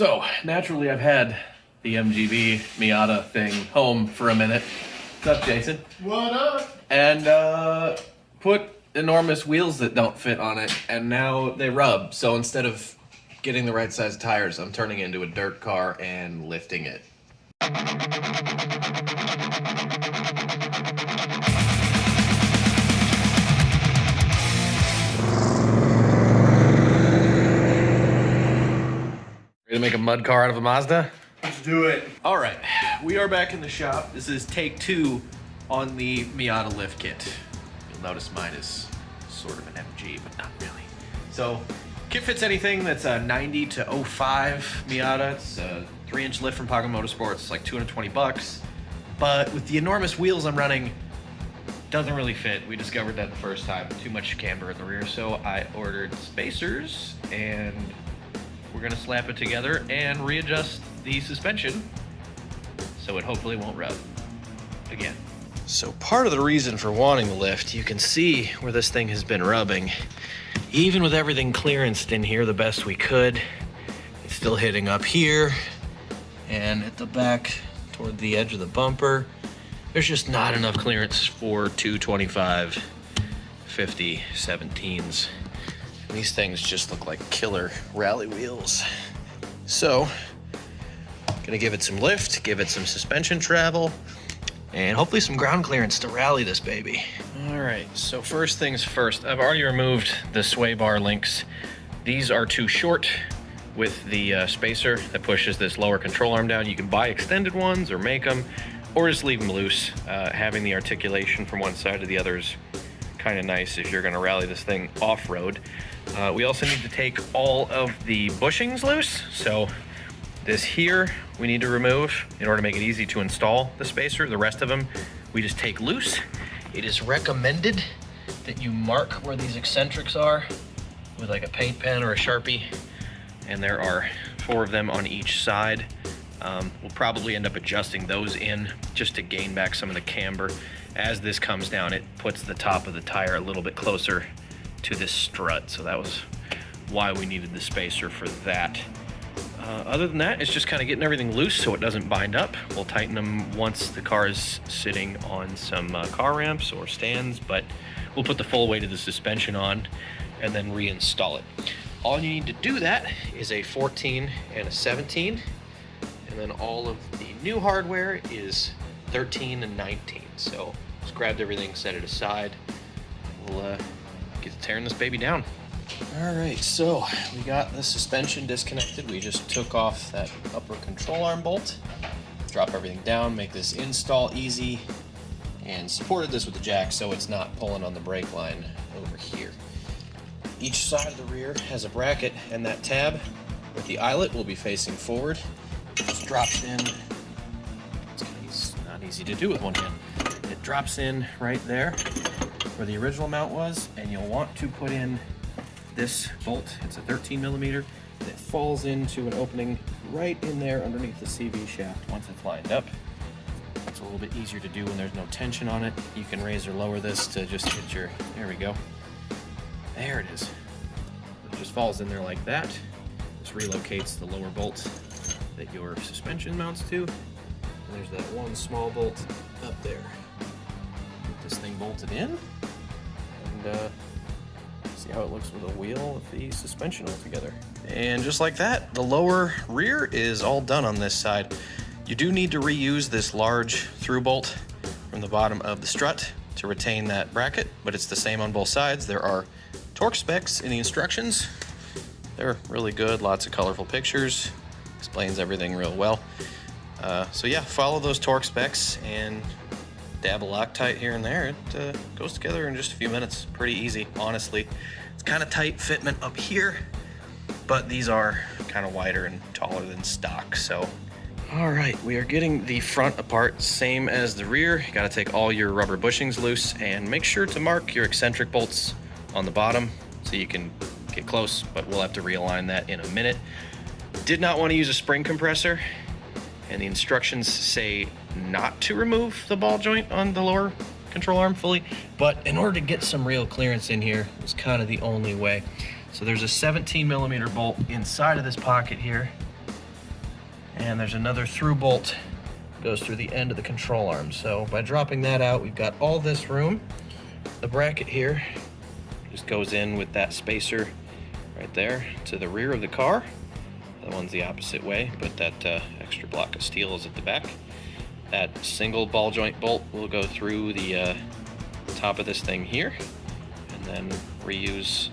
So, naturally I've had the MGB Miata thing home for a minute. What's up, Jason? What up? And put enormous wheels that don't fit on it, and now they rub. So instead of getting the right size tires, I'm turning it into a dirt car and lifting it. Ready to make a mud car out of a Mazda? Let's do it. All right, we are back in the shop. This is take 2 on the Miata lift kit. You'll notice mine is sort of an MG, but not really. So, kit fits anything that's a 90 to 05 Miata. It's a 3-inch lift from Paco Motorsports. It's like 220 bucks. But with the enormous wheels I'm running, doesn't really fit. We discovered that the first time. Too much camber in the rear, so I ordered spacers, and we're gonna slap it together and readjust the suspension so it hopefully won't rub again. So part of the reason for wanting the lift, you can see where this thing has been rubbing. Even with everything clearanced in here the best we could, it's still hitting up here and at the back toward the edge of the bumper. There's just not enough clearance for 225, 50, 17s. These things just look like killer rally wheels. So, gonna give it some lift, give it some suspension travel, and hopefully some ground clearance to rally this baby. All right, so first things first, I've already removed the sway bar links. These are too short with the spacer that pushes this lower control arm down. You can buy extended ones or make them, or just leave them loose. Having the articulation from one side to the other is kind of nice if you're gonna rally this thing off-road. We also need to take all of the bushings loose. So this here we need to remove in order to make it easy to install the spacer. The rest of them we just take loose. It is recommended that you mark where these eccentrics are with like a paint pen or a Sharpie, and there are 4 of them on each side. We'll probably end up adjusting those in just to gain back some of the camber. As this comes down, it puts the top of the tire a little bit closer to this strut, so that was why we needed the spacer for that. Other than that, it's just kind of getting everything loose so it doesn't bind up. We'll tighten them once the car is sitting on some car ramps or stands, but we'll put the full weight of the suspension on and then reinstall it. All you need to do that is a 14 and a 17, and then all of the new hardware is 13 and 19. So just grabbed everything, set it aside. We'll get to tearing this baby down. All right, so we got the suspension disconnected. We just took off that upper control arm bolt, drop everything down, make this install easy, and supported this with the jack so it's not pulling on the brake line over here. Each side of the rear has a bracket, and that tab with the eyelet will be facing forward. It just drops in. It's not easy to do with one hand. It drops in right there where the original mount was, and you'll want to put in this bolt. It's a 13 millimeter, and it falls into an opening right in there underneath the CV shaft once it's lined up. It's a little bit easier to do when there's no tension on it. You can raise or lower this to just hit your, there we go. There it is. It just falls in there like that. This relocates the lower bolt that your suspension mounts to. And there's that one small bolt up there. Get this thing bolted in, and see how it looks with a wheel with the suspension all together. And just like that, the lower rear is all done on this side. You do need to reuse this large through bolt from the bottom of the strut to retain that bracket, but it's the same on both sides. There are torque specs in the instructions. They're really good, lots of colorful pictures, explains everything real well. So yeah, follow those torque specs and dab a Loctite here and there. It goes together in just a few minutes. Pretty easy, honestly. It's kind of tight fitment up here, but these are kind of wider and taller than stock, so. All right, we are getting the front apart, same as the rear. You gotta take all your rubber bushings loose and make sure to mark your eccentric bolts on the bottom so you can get close, but we'll have to realign that in a minute. Did not want to use a spring compressor, and the instructions say not to remove the ball joint on the lower control arm fully, but in order to get some real clearance in here, it's kind of the only way. So there's a 17 millimeter bolt inside of this pocket here, And there's another through bolt goes through the end of the control arm. So by dropping that out, we've got all this room. The bracket here just goes in with that spacer right there to the rear of the car. The one's the opposite way, but that extra block of steel is at the back. That single ball joint bolt will go through the top of this thing here, and then reuse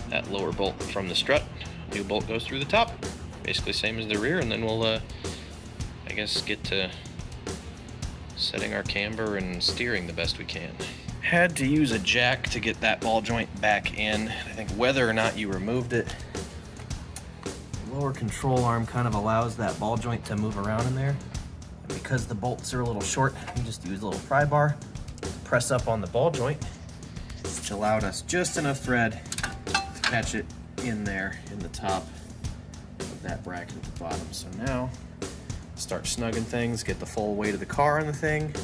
that lower bolt from the strut. New bolt goes through the top, basically same as the rear, and then we'll, I guess, get to setting our camber and steering the best we can. Had to use a jack to get that ball joint back in. I think whether or not you removed it, the lower control arm kind of allows that ball joint to move around in there. And because the bolts are a little short, we just use a little pry bar to press up on the ball joint, which allowed us just enough thread to catch it in there in the top of that bracket at the bottom. So now start snugging things, get the full weight of the car on the thing,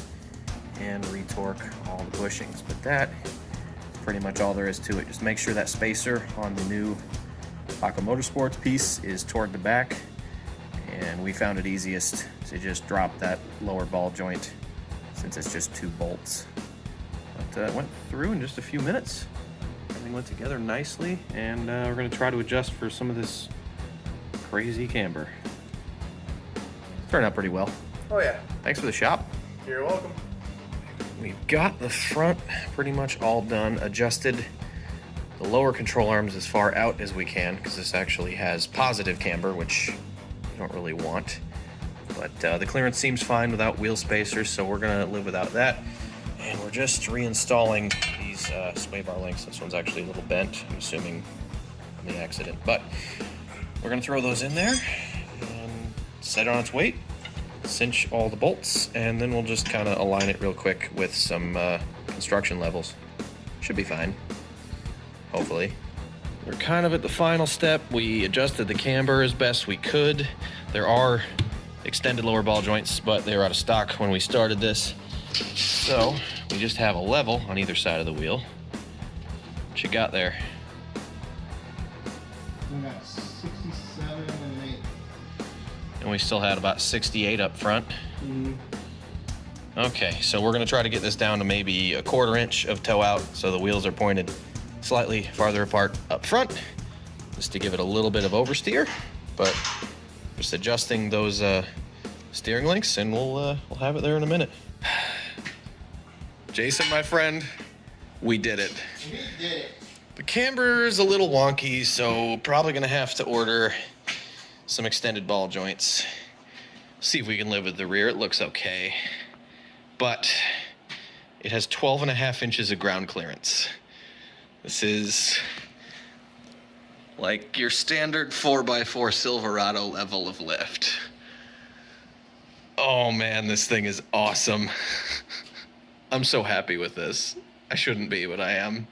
and retorque all the bushings. But that is pretty much all there is to it. Just make sure that spacer on the new Paco Motorsports piece is toward the back, and we found it easiest to just drop that lower ball joint since it's just 2 bolts. But went through in just a few minutes. Everything went together nicely, and we're going to try to adjust for some of this crazy camber. Turned out pretty well. Oh yeah. Thanks for the shop. You're welcome. We've got the front pretty much all done, adjusted the lower control arms as far out as we can, because this actually has positive camber, which you don't really want. But the clearance seems fine without wheel spacers, so we're gonna live without that. And we're just reinstalling these sway bar links. This one's actually a little bent, I'm assuming from the accident. But we're gonna throw those in there and set it on its weight, cinch all the bolts, and then we'll just kind of align it real quick with some construction levels. Should be fine, hopefully. We're kind of at the final step. We adjusted the camber as best we could. There are extended lower ball joints, but they were out of stock when we started this. So we just have a level on either side of the wheel. What you got there? We got 67 and an 8. And we still had about 68 up front. Okay, so we're gonna try to get this down to maybe 1/4 inch of toe out, so the wheels are pointed slightly farther apart up front, just to give it a little bit of oversteer. But just adjusting those steering links, and we'll have it there in a minute. Jason, my friend, we did it. We did it. The camber is a little wonky, so probably gonna have to order some extended ball joints. See if we can live with the rear. It looks okay, but it has 12.5 inches of ground clearance. This is like your standard 4x4 Silverado level of lift. Oh man, this thing is awesome. I'm so happy with this. I shouldn't be, but I am.